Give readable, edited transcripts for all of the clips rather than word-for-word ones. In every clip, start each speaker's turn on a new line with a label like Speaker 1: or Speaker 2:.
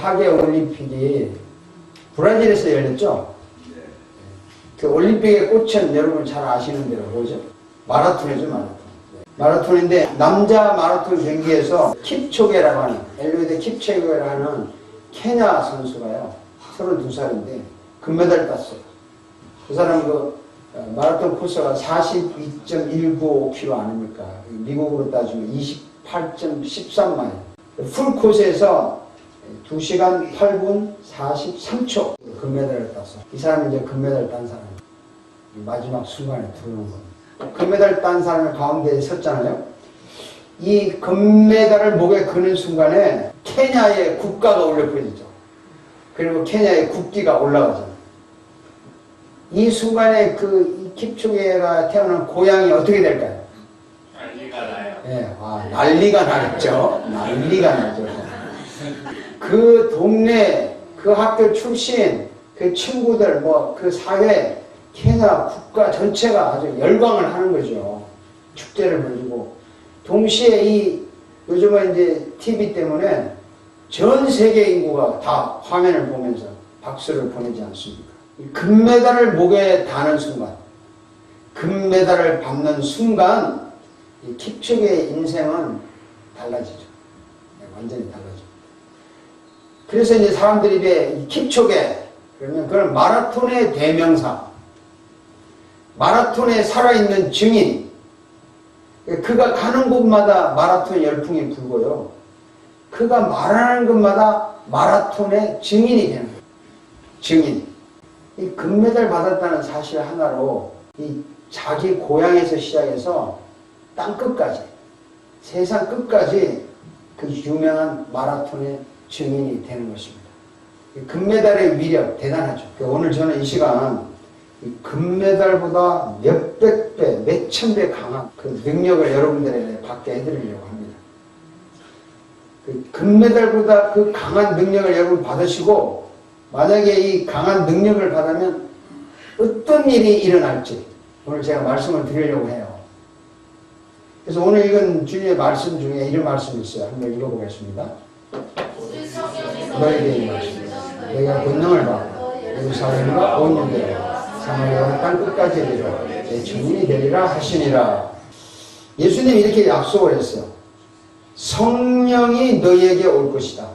Speaker 1: 하계 올림픽이 브라질에서 열렸죠? 그 올림픽의 꽃은 여러분 잘 아시는 대로 뭐죠? 마라톤이죠, 마라톤. 마라톤인데 남자 마라톤 경기에서 킵초게라고 하는 엘리우드 킵초게라고 하는 케냐 선수가요 32살인데 금메달 땄어요. 그 사람 마라톤 코스가 42.195km 아닙니까? 미국으로 따지면 28.13마일. 풀 코스에서 2시간 8분 43초 금메달을 땄어. 이 사람이 이제 금메달 딴 사람. 마지막 순간에 들어오는 겁니다. 금메달 딴 사람의 가운데에 섰잖아요. 이 금메달을 목에 거는 순간에 케냐의 국가가 울려 퍼지죠. 그리고 케냐의 국기가 올라가잖아요. 이 순간에 이 킵초게가 태어난 고향이 어떻게 될까요?
Speaker 2: 난리가 나요.
Speaker 1: 예, 난리가 나겠죠. 난리가 나죠. 그 동네, 그 학교 출신, 그 친구들, 그 사회, 케냐 국가 전체가 아주 열광을 하는 거죠. 축제를 벌이고. 동시에 요즘은 이제 TV 때문에 전 세계 인구가 다 화면을 보면서 박수를 보내지 않습니까? 금메달을 목에 다는 순간, 금메달을 받는 순간, 이 킵초게의 인생은 달라지죠. 완전히 달라집니다. 그래서 이제 사람들이 이 킵초게, 그러면 그건 마라톤의 대명사, 마라톤에 살아있는 증인, 그가 가는 곳마다 마라톤 열풍이 불고요. 그가 말하는 것마다 마라톤의 증인이 되는 거예요. 증인. 이 금메달 받았다는 사실 하나로 자기 고향에서 시작해서 땅 끝까지, 세상 끝까지 그 유명한 마라톤의 증인이 되는 것입니다. 금메달의 위력 대단하죠. 오늘 저는 이 시간 금메달보다 몇백 배, 몇천 배 강한 그 능력을 여러분들에게 받게 해드리려고 합니다. 금메달보다 그 강한 능력을 여러분 받으시고, 만약에 이 강한 능력을 받으면 어떤 일이 일어날지 오늘 제가 말씀을 드리려고 해요. 그래서 오늘 읽은 주님의 말씀 중에 이런 말씀이 있어요. 한번 읽어보겠습니다. 너에게 이 말씀, 너희가 권능을 받고 예루살렘과 온 유대와 사마리아와 땅끝까지 이르러 내 증인이 되리라 하시니라. 예수님이 이렇게 약속을 했어요. 성령이 너희에게 올 것이다.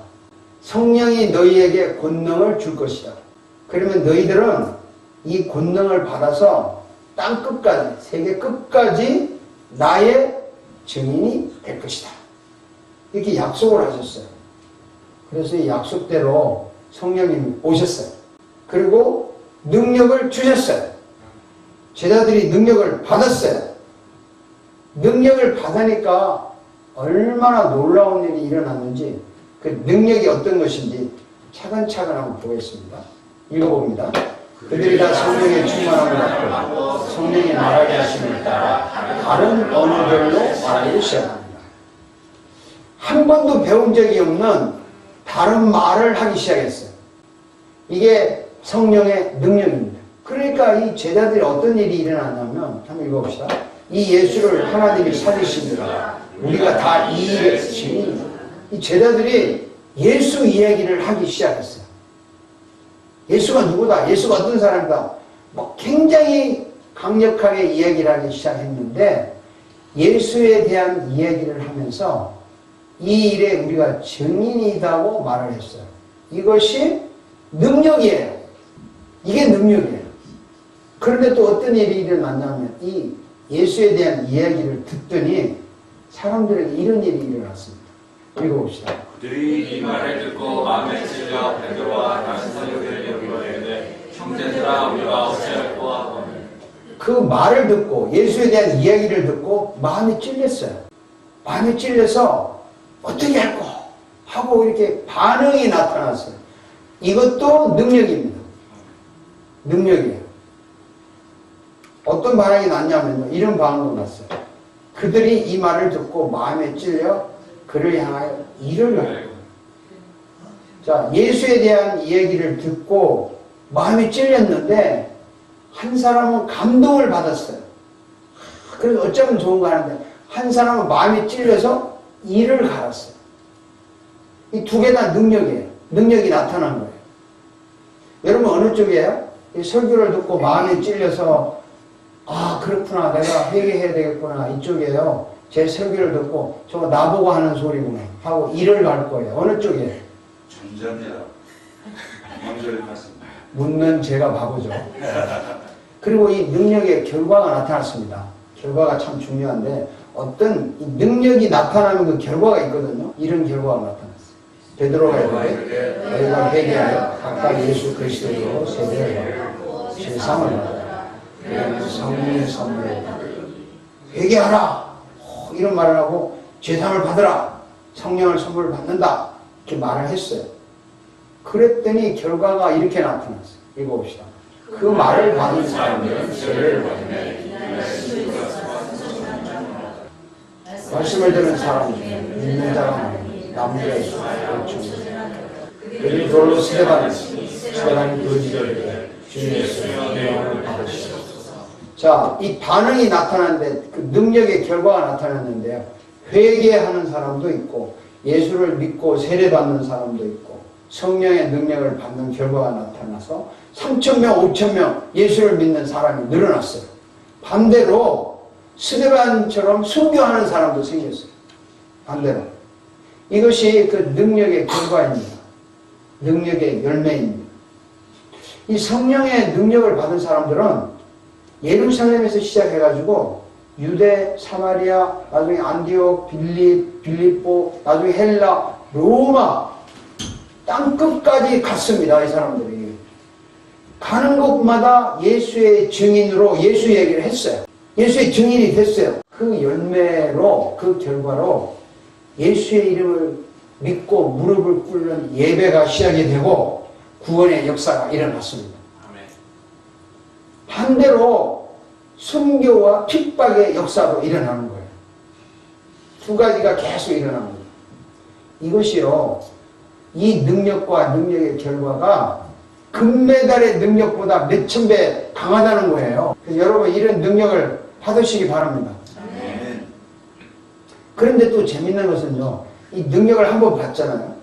Speaker 1: 성령이 너희에게 권능을 줄 것이다. 그러면 너희들은 이 권능을 받아서 땅 끝까지, 세계 끝까지 나의 증인이 될 것이다. 이렇게 약속을 하셨어요. 그래서 이 약속대로 성령님이 오셨어요. 그리고 능력을 주셨어요. 제자들이 능력을 받았어요. 능력을 받으니까 얼마나 놀라운 일이 일어났는지, 그 능력이 어떤 것인지 차근차근 한번 보겠습니다. 읽어봅니다. 그들이 다 성령의 충만함을 받고 성령이 말하게 하심을 따라 다른 언어들로 말하기 시작합니다. 한 번도 배운 적이 없는 다른 말을 하기 시작했어요. 이게 성령의 능력입니다. 그러니까 이 제자들이 어떤 일이 일어났냐면, 한번 읽어봅시다. 이 예수를 하나님이 찾으시니라 우리가 다 이 일의 증인이다. 이 제자들이 예수 이야기를 하기 시작했어요. 예수가 누구다? 예수가 어떤 사람이다? 굉장히 강력하게 이야기를 하기 시작했는데, 예수에 대한 이야기를 하면서 이 일에 우리가 증인이다고 말을 했어요. 이것이 능력이에요. 이게 능력이에요. 그런데 또 어떤 일이 일어났냐면, 이 예수에 대한 이야기를 듣더니 사람들에게 이런 일이 일어났습니다. 읽어봅시다.
Speaker 2: 그들이 이 말을 듣고 마음에 찔려 베드로와 다른 사도들에게 물어내되 형제들아 우리가 어찌할꼬 하거늘.
Speaker 1: 그 말을 듣고, 예수에 대한 이야기를 듣고 마음이 찔렸어요. 마음이 찔려서 어떻게 할꼬 하고 이렇게 반응이 나타났어요. 이것도 능력입니다. 능력이에요. 어떤 반응이 났냐면요, 이런 반응도 났어요. 그들이 이 말을 듣고 마음에 찔려 그를 향하여 일을 하요. 자, 예수에 대한 이야기를 듣고 마음이 찔렸는데 한 사람은 감동을 받았어요. 그래서 어쩌면 좋은가 하는데 한 사람은 마음이 찔려서 이를 갈았어요. 이 두 개 다 능력이에요. 능력이 나타난 거예요. 여러분 어느 쪽이에요? 이 설교를 듣고 마음이 찔려서 아 그렇구나 내가 회개해야 되겠구나 이쪽이에요. 제 설교를 듣고 저거 나보고 하는 소리구나 하고 일을 갈 거예요. 어느 쪽이에요?
Speaker 2: 전자입니다. 명절에 갔습니다.
Speaker 1: 묻는 제가 바보죠. 그리고 이 능력의 결과가 나타났습니다. 결과가 참 중요한데 어떤 이 능력이 나타나는 그 결과가 있거든요. 이런 결과가 나타났어요. 베드로가 이르되 너희가 회개하여 각각 예수 그리스도로 세례를 받고 제사함을 받아라. 그러면 성령의 선물을 받으리니 회개하라. 이런 말을 하고 제사함을 받으라. 성령을 선물을 받는다. 이렇게 말을 했어요. 그랬더니 결과가 이렇게 나타났어요. 읽어봅시다. 그 말을 받은 사람들은 세례를 받으며 말씀을 듣는 사람 중에 믿는 사람은 남들의 그리고 돌로 스테반이 거짓을 주 예수의 영광을 받으시옵소서. 자, 이 반응이 나타났는데 그 능력의 결과가 나타났는데요. 회개하는 사람도 있고 예수를 믿고 세례받는 사람도 있고 성령의 능력을 받는 결과가 나타나서 3,000명, 5,000명 예수를 믿는 사람이 늘어났어요. 반대로 스데반처럼 순교하는 사람도 생겼어요. 반대로. 이것이 그 능력의 결과입니다. 능력의 열매입니다. 이 성령의 능력을 받은 사람들은 예루살렘에서 시작해가지고 유대, 사마리아, 나중에 안디옥, 빌립보, 나중에 헬라, 로마 땅끝까지 갔습니다. 이 사람들이. 가는 곳마다 예수의 증인으로 예수 얘기를 했어요. 예수의 증인이 됐어요. 그 열매로, 그 결과로 예수의 이름을 믿고 무릎을 꿇는 예배가 시작이 되고 구원의 역사가 일어났습니다. 반대로 순교와 핍박의 역사도 일어나는 거예요. 두 가지가 계속 일어납니다. 이것이요, 이 능력과 능력의 결과가 금메달의 능력보다 몇천 배 강하다는 거예요. 그래서 여러분 이런 능력을 받으시기 바랍니다. 그런데 또 재밌는 것은요, 이 능력을 한번 받잖아요.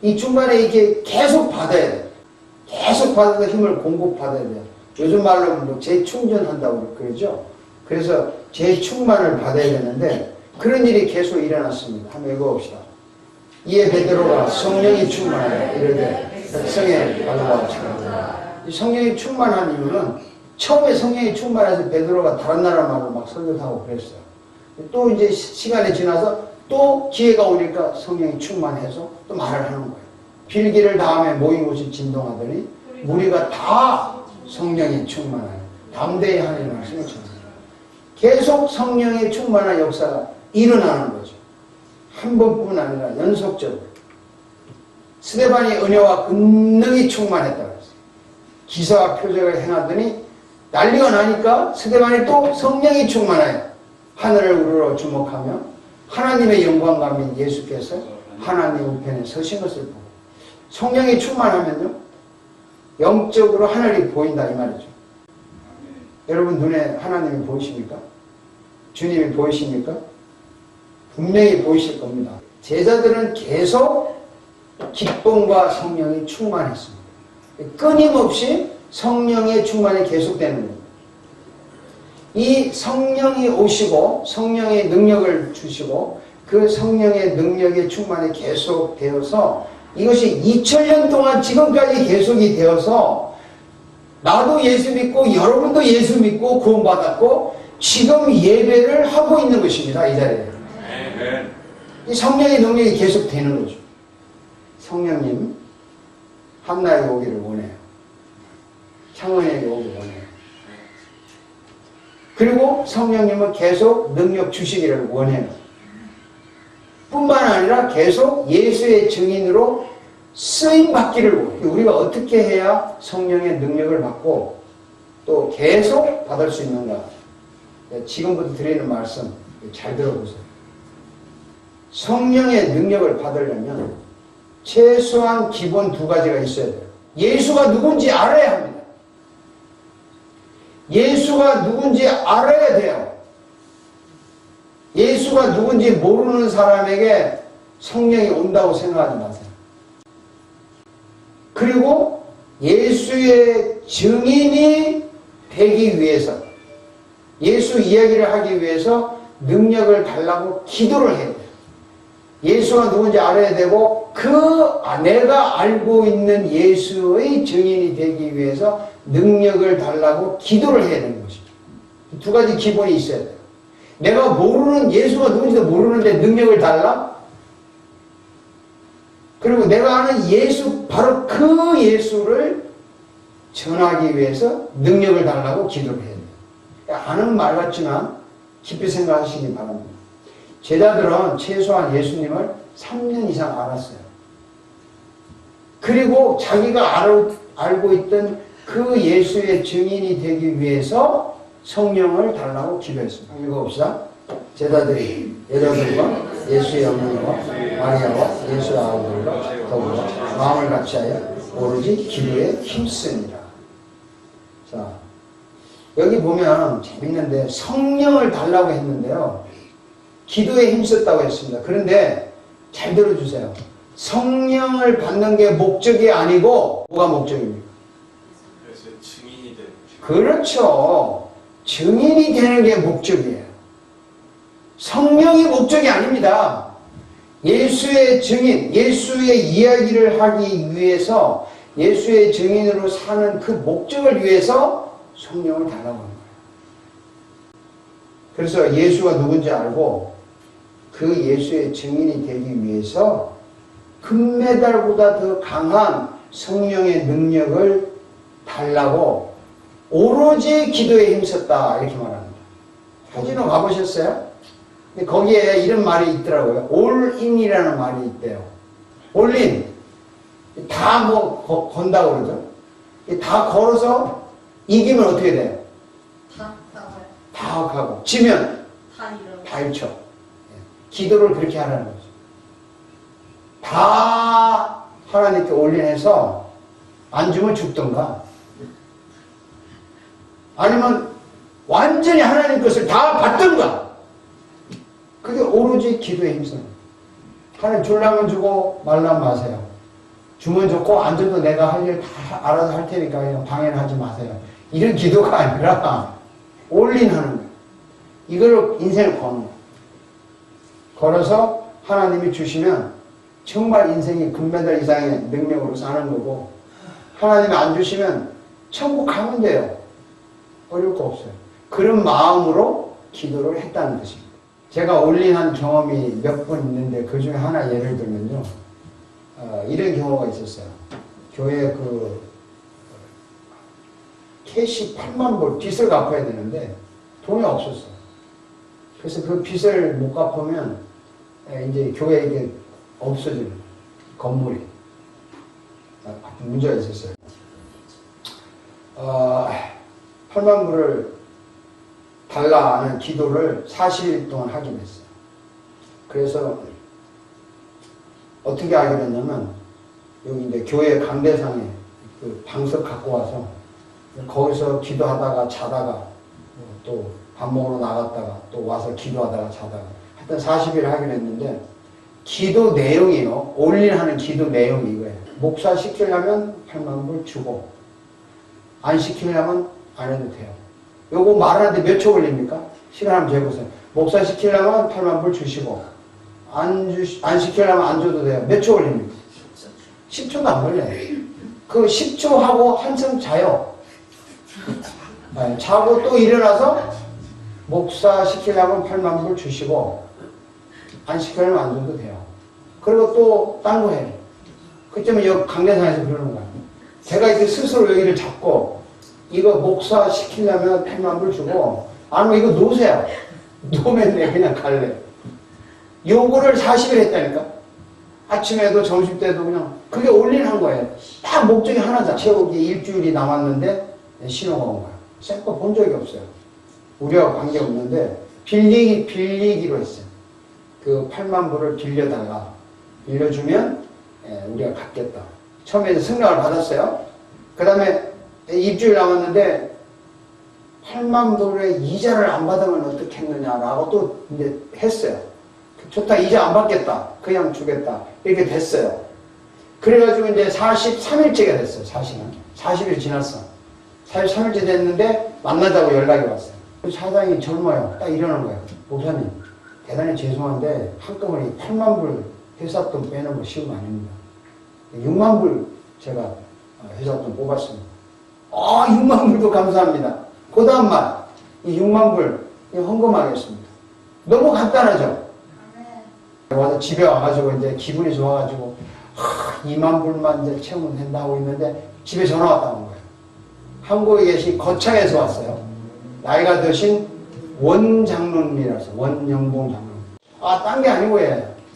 Speaker 1: 이 중간에 이게 계속 받아야 돼요. 계속 받아서 힘을 공급받아야 돼요. 요즘 말로 뭐 재충전한다고 그러죠. 그래서 재충만을 받아야 되는데 그런 일이 계속 일어났습니다. 한번 읽어봅시다. 이에 베드로가 성령이 충만하여 이르되 백성의 발로와 전하더라. 이 성령이 충만한 이유는 처음에 성령이 충만해서 베드로가 다른 나라 말로 막 설교하고 그랬어요. 또 이제 시간이 지나서 또 기회가 오니까 성령이 충만해서 또 말을 하는 거예요. 빌기를 다음에 모인 곳이 진동하더니 무리가 다 성령이 충만하여 담대히 하는 말씀을 전합니다. 계속 성령의 충만한 역사가 일어나는 거죠. 한 번뿐 아니라 연속적으로. 스데반이 은혜와 권능이 충만했다고 했어요. 기사와 표적을 행하더니 난리가 나니까 스데반이 또 성령이 충만하여 하늘을 우러러 주목하며 하나님의 영광감인 예수께서 하나님 우편에 서신 것을 보고 성령이 충만하면요 영적으로 하늘이 보인다 이 말이죠. 여러분 눈에 하나님이 보이십니까? 주님이 보이십니까? 분명히 보이실 겁니다. 제자들은 계속 기쁨과 성령이 충만했습니다. 끊임없이 성령의 충만이 계속되는 겁니다. 이 성령이 오시고 성령의 능력을 주시고 그 성령의 능력의 충만이 계속되어서 이것이 2000년 동안 지금까지 계속이 되어서 나도 예수 믿고 여러분도 예수 믿고 구원받았고 지금 예배를 하고 있는 것입니다. 이 자리에. 이 성령의 능력이 계속되는 거죠. 성령님 한나에게 오기를 원해요. 창원에게 오기를 원해요. 그리고 성령님은 계속 능력 주시기를 원해요. 뿐만 아니라 계속 예수의 증인으로 쓰임받기를 원해요. 우리가 어떻게 해야 성령의 능력을 받고 또 계속 받을 수 있는가? 지금부터 드리는 말씀 잘 들어보세요. 성령의 능력을 받으려면 최소한 기본 두 가지가 있어야 돼요. 예수가 누군지 알아야 합니다. 예수가 누군지 알아야 돼요. 예수가 누군지 모르는 사람에게 성령이 온다고 생각하지 마세요. 그리고 예수의 증인이 되기 위해서, 예수 이야기를 하기 위해서 능력을 달라고 기도를 해야 돼요. 예수가 누군지 알아야 되고 내가 알고 있는 예수의 증인이 되기 위해서 능력을 달라고 기도를 해야 되는 것이죠. 두 가지 기본이 있어야 돼요. 내가 모르는 예수가 누군지도 모르는데 능력을 달라? 그리고 내가 아는 예수, 바로 그 예수를 전하기 위해서 능력을 달라고 기도를 해야 돼요. 아는 말 같지만 깊이 생각하시기 바랍니다. 제자들은 최소한 예수님을 3년 이상 알았어요. 그리고 자기가 알고 있던 그 예수의 증인이 되기 위해서 성령을 달라고 기도했습니다. 읽어봅시다. 제자들이 여자들과 예수의 어머니와 마리아와 예수의 아들과 더불어 마음을 같이하여 오로지 기도에 힘쓰니라. 자, 여기 보면 재밌는데 성령을 달라고 했는데요. 기도에 힘썼다고 했습니다. 그런데 잘 들어주세요. 성령을 받는 게 목적이 아니고 뭐가 목적입니까?
Speaker 2: 그래서 증인이 되는 거죠.
Speaker 1: 그렇죠. 증인이 되는 게 목적이에요. 성령이 목적이 아닙니다. 예수의 증인, 예수의 이야기를 하기 위해서 예수의 증인으로 사는 그 목적을 위해서 성령을 달라고 하는 거예요. 그래서 예수가 누군지 알고 그 예수의 증인이 되기 위해서 금메달보다 더 강한 성령의 능력을 달라고 오로지 기도에 힘썼다 이렇게 말합니다. 카지노 가보셨어요? 근데 거기에 이런 말이 있더라고요. 올인이라는 말이 있대요. 올인. 다 건다고 그러죠. 다 걸어서 이기면 어떻게 돼요? 다 하고 지면 다 잃죠. 기도를 그렇게 하라는 거죠. 다 하나님께 올인해서 안 주면 죽던가 아니면 완전히 하나님 것을 다 받던가. 그게 오로지 기도에 힘씁니다. 하나님 주려면 주고 말라면 마세요. 주면 좋고 안 줘도 내가 할 일 다 알아서 할 테니까 그냥 방해는 하지 마세요. 이런 기도가 아니라 올인하는 거예요. 이걸 인생을 거는 거예요. 걸어서 하나님이 주시면 정말 인생이 금메달 이상의 능력으로 사는 거고 하나님이 안 주시면 천국 가면 돼요. 어려울 거 없어요. 그런 마음으로 기도를 했다는 것입니다. 제가 올인한 경험이 몇 번 있는데 그 중에 하나 예를 들면요. 이런 경우가 있었어요. 교회 캐시 8만 불 빚을 갚아야 되는데 돈이 없었어요. 그래서 그 빚을 못 갚으면 이제 교회에 이게 없어지는 건물이 문제가 있었어요. 8만 불을 달라 하는 기도를 40일 동안 하긴 했어요. 그래서 어떻게 하게 됐냐면 여기 이제 교회 강대상에 그 방석 갖고 와서 거기서 기도하다가 자다가 또 밥 먹으러 나갔다가 또 와서 기도하다가 자다가 하여튼 40일 하기로 했는데 기도 내용이요. 올인하는 기도 내용이 이거예요. 목사 시키려면 8만 불 주고 안 시키려면 안 해도 돼요. 요거 말하는데 몇 초 걸립니까? 시간 한번 재보세요. 목사 시키려면 8만 불 주시고 안 시키려면 안 줘도 돼요. 몇 초 걸립니까? 10초도 안 걸려요. 그 10초 하고 한참 자요. 네, 자고 또 일어나서 목사 시키려면 8만 불 주시고 안 시키려면 안 줘도 돼요. 그리고 또 딴 거 해요. 그때면 여기 강대상에서 그러는 거예요. 제가 이렇게 스스로 여기를 잡고 이거 목사 시키려면 8만 불 주고 아니면 이거 놓으세요. 놓으면 내 그냥 갈래. 요거를 40일 했다니까. 아침에도 점심 때도 그냥 그게 올인한 거예요. 딱 목적이 하나잖아. 채우기 일주일이 남았는데 신호가 온 거야. 쌩거 본 적이 없어요. 우리하고 관계없는데 빌리기로 했어요. 그 8만 불을 빌려달라. 빌려주면 우리가 갚겠다. 처음에 승낙을 받았어요. 그 다음에 일주일 남았는데 8만 불의 이자를 안 받으면 어떻겠느냐라고 또 이제 했어요. 좋다, 이자 안 받겠다. 그냥 주겠다. 이렇게 됐어요. 그래가지고 이제 43일째가 됐어요. 40일 지났어. 43일째 됐는데 만나자고 연락이 왔어요. 사장이 젊어요. 딱 이러는 거예요. 목사님, 대단히 죄송한데 한꺼번에 8만 불 회사 돈 빼는 거 쉬운 거 아닙니다. 6만 불 제가 회사 돈 뽑았습니다. 6만 불도 감사합니다. 그 다음 말, 이 6만 불 헌금하겠습니다. 너무 간단하죠? 와서 집에 와가지고 이제 기분이 좋아가지고 2만 불만 이제 채우면 된다 하고 있는데 집에 전화 왔다 온 거예요. 한국에 계신 거창에서 왔어요. 나이가 드신 원장로님이라서 원영봉 장로님. 딴 게 아니고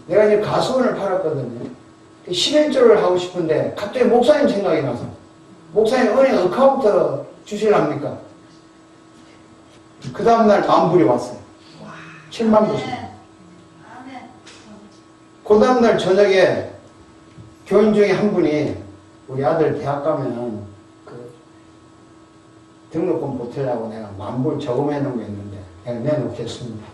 Speaker 1: 내가 지금 가수원을 팔았거든요. 11조를 하고 싶은데 갑자기 목사님 생각이 나서 목사님 은행 어카운트 주실랍니까? 그 다음날 만불이 왔어요. 7만 불. 그 다음날 저녁에 교인 중에 한 분이 우리 아들 대학 가면은 그 등록금 보태려고 내가 만불 저금해 놓은 게 있는데 내가 내놓겠습니다.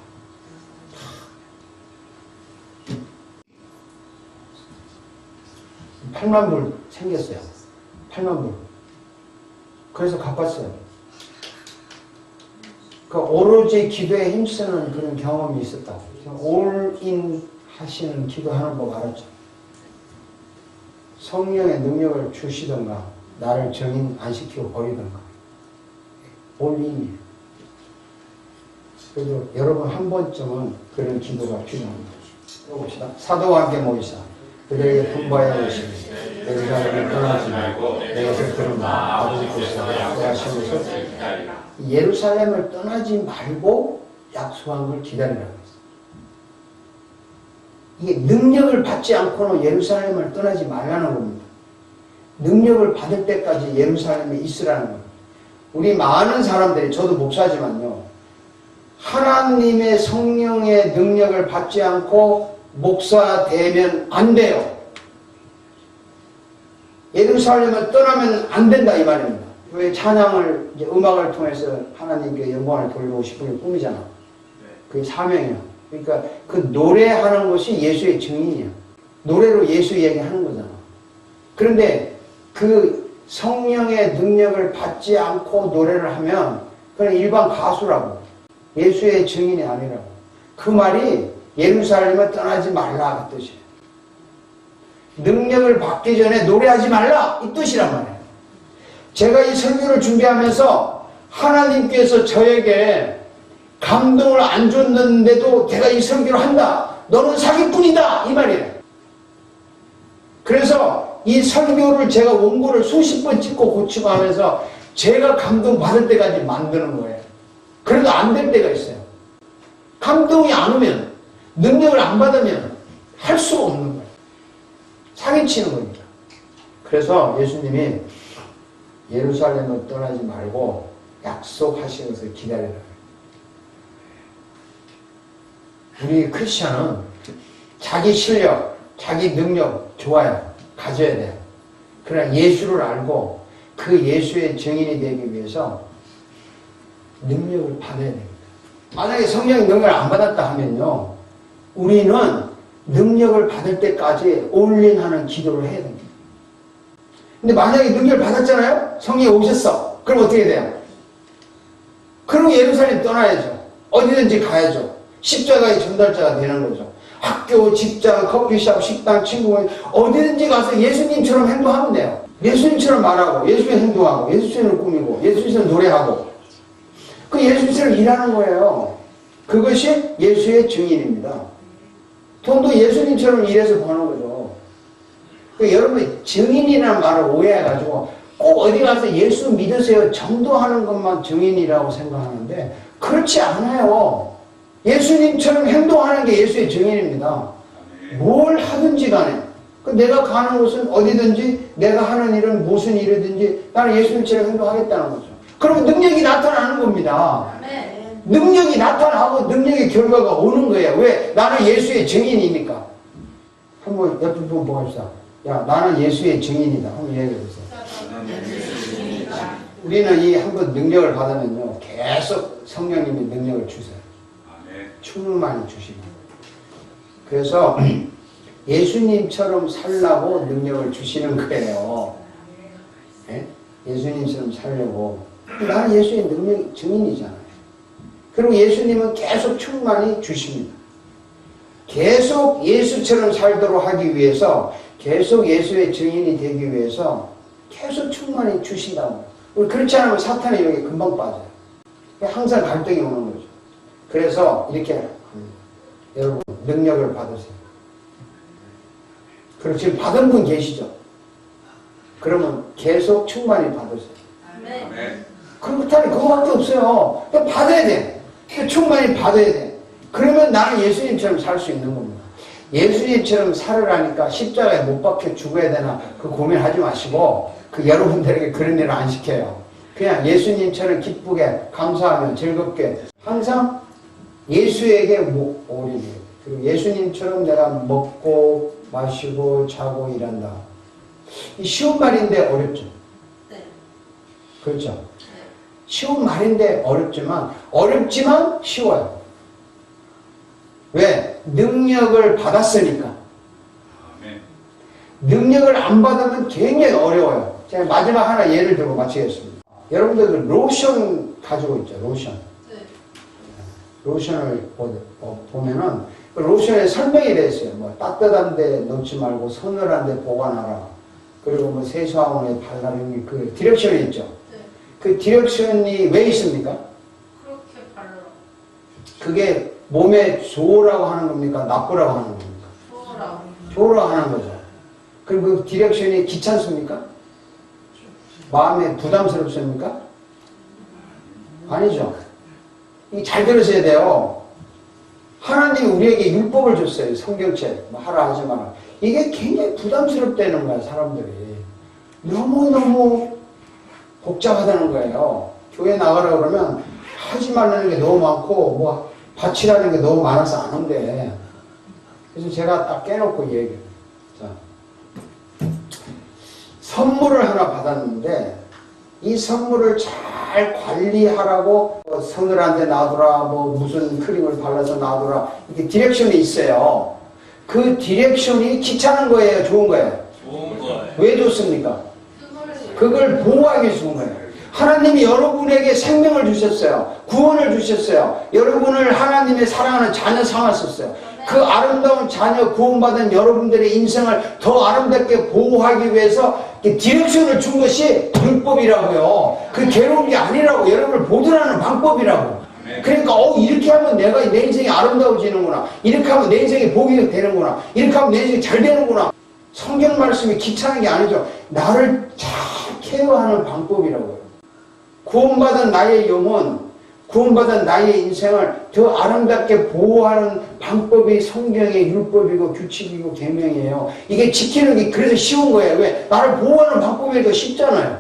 Speaker 1: 8만 불 생겼어요. 8만 불. 그래서 갚았어요. 그 오로지 기도에 힘쓰는 그런 경험이 있었다. 올인 하시는 기도하는 법 알았죠? 성령의 능력을 주시던가 나를 정인 안 시키고 버리던가 올인이에요. 그래도 여러분 한 번쯤은 그런 기도가 필요합니다. 봅시다. 사도와 함께 모이사 그들에게 분부하여 오시니 예루살렘을 떠나지 말고 내게서 들은 바 아버지께서 약속하시면서 예루살렘을 떠나지 말고 약속한 걸 기다리라고 했어요. 이게 능력을 받지 않고는 예루살렘을 떠나지 말라는 겁니다. 능력을 받을 때까지 예루살렘에 있으라는 겁니다. 우리 많은 사람들이, 저도 목사지만요, 하나님의 성령의 능력을 받지 않고 목사 되면 안 돼요. 예루살렘을 떠나면 안 된다 이 말입니다. 왜 찬양을, 이제 음악을 통해서 하나님께 영광을 돌리고 싶은 게 꿈이잖아. 그게 사명이야. 그러니까 그 노래하는 것이 예수의 증인이야. 노래로 예수 얘기하는 거잖아. 그런데 그 성령의 능력을 받지 않고 노래를 하면 그냥 일반 가수라고. 예수의 증인이 아니라고. 그 말이 예루살렘을 떠나지 말라 그 뜻이에요. 능력을 받기 전에 노래하지 말라 이 뜻이란 말이에요. 제가 이 설교를 준비하면서 하나님께서 저에게 감동을 안 줬는데도 내가 이 설교를 한다. 너는 사기꾼이다 이 말이에요. 그래서 이 설교를 제가 원고를 수십 번 찍고 고치고 하면서 제가 감동 받을 때까지 만드는 거예요. 그래도 안 될 때가 있어요. 감동이 안 오면, 능력을 안 받으면 할 수가 없는 거예요. 사기치는 겁니다. 그래서 예수님이 예루살렘을 떠나지 말고 약속하신 것을 기다리라. 우리 크리스천은 자기 실력, 자기 능력 좋아요. 가져야 돼요. 그러나 예수를 알고 그 예수의 증인이 되기 위해서 능력을 받아야 됩니다. 만약에 성령의 능력을 안 받았다 하면요, 우리는 능력을 받을 때까지 올인하는 기도를 해야 됩니다. 근데 만약에 능력을 받았잖아요? 성령이 오셨어. 그럼 어떻게 돼요? 그럼 예루살렘 떠나야죠. 어디든지 가야죠. 십자가의 전달자가 되는 거죠. 학교, 직장, 커피숍, 식당, 친구, 어디든지 가서 예수님처럼 행동하면 돼요. 예수님처럼 말하고, 예수님 행동하고, 예수님을 꾸미고, 예수님처럼 노래하고. 그 예수님처럼 일하는 거예요. 그것이 예수의 증인입니다. 돈도 예수님처럼 일해서 버는 거죠. 그러니까 여러분, 증인이라는 말을 오해해가지고 꼭 어디 가서 예수 믿으세요 정도하는 것만 증인이라고 생각하는데 그렇지 않아요. 예수님처럼 행동하는 게 예수의 증인입니다. 뭘 하든지 간에 내가 가는 곳은 어디든지 내가 하는 일은 무슨 일이든지 나는 예수님처럼 행동하겠다는 거죠. 그러면 능력이 나타나는 겁니다. 능력이 나타나고 능력의 결과가 오는 거예요. 왜? 나는 예수의 증인이니까. 한번 옆에 분 보고 합시다. 야, 나는 예수의 증인이다. 한번 얘기해 보세요. 우리는 이 한번 능력을 받으면요, 계속 성령님이 능력을 주세요. 충만히 주십니다. 그래서 예수님처럼 살라고 능력을 주시는 거예요. 예? 예수님처럼 살려고. 나는 예수의 능력 증인이잖아요. 그리고 예수님은 계속 충만히 주십니다. 계속 예수처럼 살도록 하기 위해서, 계속 예수의 증인이 되기 위해서 계속 충만히 주신다고. 그렇지 않으면 사탄이 여기 금방 빠져요. 항상 갈등이 오는 거죠. 그래서 이렇게 합니다. 여러분, 능력을 받으세요. 그리고 지금 받은 분 계시죠? 그러면 계속 충만히 받으세요.
Speaker 2: 아멘.
Speaker 1: 그렇다니 그거밖에 없어요. 받아야 돼. 충만히 받아야 돼. 그러면 나는 예수님처럼 살 수 있는 겁니다. 예수님처럼 살으라니까 십자가에 못 박혀 죽어야 되나 그 고민하지 마시고 여러분들에게 그런 일을 안 시켜요. 그냥 예수님처럼 기쁘게 감사하며 즐겁게 항상 예수에게 오리니 그리고 예수님처럼 내가 먹고 마시고 자고 일한다. 이 쉬운 말인데 어렵죠.
Speaker 3: 네.
Speaker 1: 그렇죠.
Speaker 3: 네.
Speaker 1: 쉬운 말인데 어렵지만 쉬워요. 왜? 능력을 받았으니까.
Speaker 2: 아멘.
Speaker 1: 능력을 안 받으면 굉장히 어려워요. 제가 마지막 하나 예를 들고 마치겠습니다. 여러분들 그 로션 가지고 있죠. 로션.
Speaker 3: 네.
Speaker 1: 로션을 보면은 그 로션에 설명이 되어 있어요. 뭐 따뜻한 데 넣지 말고 서늘한 데 보관하라. 그리고 뭐 세수하고 발라는 그 디렉션이 있죠.
Speaker 3: 네.
Speaker 1: 그 디렉션이 왜 있습니까?
Speaker 3: 그렇게 발라.
Speaker 1: 그게 몸에 좋으라고 하는 겁니까? 나쁘라고 하는 겁니까?
Speaker 3: 좋으라고.
Speaker 1: 좋으라고 하는 거죠. 그리고 그 디렉션이 귀찮습니까? 마음에 부담스럽습니까? 아니죠. 이 잘 들으셔야 돼요. 하나님이 우리에게 율법을 줬어요. 성경책. 뭐 하라 하지 마라. 이게 굉장히 부담스럽다는 거야, 사람들이. 너무너무 복잡하다는 거예요. 교회 나가라 그러면 하지 말라는 게 너무 많고 뭐 바치라는 게 너무 많아서 안 온대. 그래서 제가 딱 깨놓고 얘기해요. 자, 선물을 하나 받았는데 이 선물을 잘 관리하라고 서늘한 데 놔두라, 뭐 무슨 크림을 발라서 놔두라, 이렇게 디렉션이 있어요. 그 디렉션이 귀찮은 거예요, 좋은 거예요?
Speaker 2: 좋은 거예요.
Speaker 1: 왜 좋습니까? 그걸 보호하기 위해서 좋은 거예요. 하나님이 여러분에게 생명을 주셨어요. 구원을 주셨어요. 여러분을 하나님의 사랑하는 자녀 삼았었어요. 그 아름다운 자녀 구원받은 여러분들의 인생을 더 아름답게 보호하기 위해서 디렉션을 준 것이 율법이라고요. 그 괴로운 게 아니라고. 여러분을 보존하는 방법이라고. 그러니까 이렇게 하면 내 인생이 아름다워지는구나. 이렇게 하면 내 인생이 복이 되는구나. 이렇게 하면 내 인생이 잘 되는구나. 성경 말씀이 귀찮은 게 아니죠. 나를 잘 케어하는 방법이라고요. 구원받은 나의 영혼, 구원받은 나의 인생을 더 아름답게 보호하는 방법이 성경의 율법이고 규칙이고 계명이에요. 이게 지키는 게 그래서 쉬운 거예요. 왜? 나를 보호하는 방법이 더 쉽잖아요.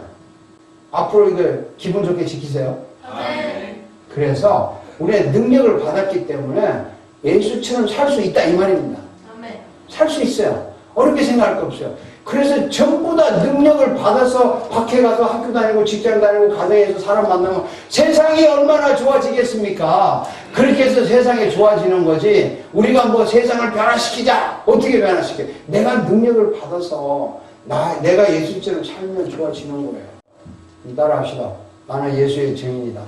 Speaker 1: 앞으로 이걸 기분 좋게 지키세요.
Speaker 3: 아멘.
Speaker 1: 그래서 우리의 능력을 받았기 때문에 예수처럼 살 수 있다 이 말입니다.
Speaker 3: 아멘.
Speaker 1: 살 수 있어요. 어렵게 생각할 거 없어요. 그래서 전부 다 능력을 받아서 밖에 가서 학교 다니고 직장 다니고 가정에서 사람 만나면 세상이 얼마나 좋아지겠습니까? 그렇게 해서 세상이 좋아지는 거지. 우리가 뭐 세상을 변화시키자. 어떻게 변화시켜? 내가 능력을 받아서 내가 예수처럼 살면 좋아지는 거예요. 따라 합시다. 나는 예수의 증인이다.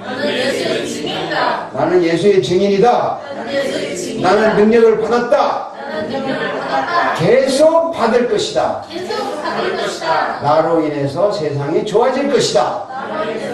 Speaker 3: 나는 예수의 증인이다.
Speaker 1: 나는 예수의 증인이다.
Speaker 3: 나는 예수의 증인이다.
Speaker 1: 나는 능력을 받았다.
Speaker 3: 나는 능력을 받았다.
Speaker 1: 계속 받을 것이다.
Speaker 3: 계속 받을 것이다.
Speaker 1: 나로 인해서 세상이 좋아질 것이다.
Speaker 3: 나로 인해서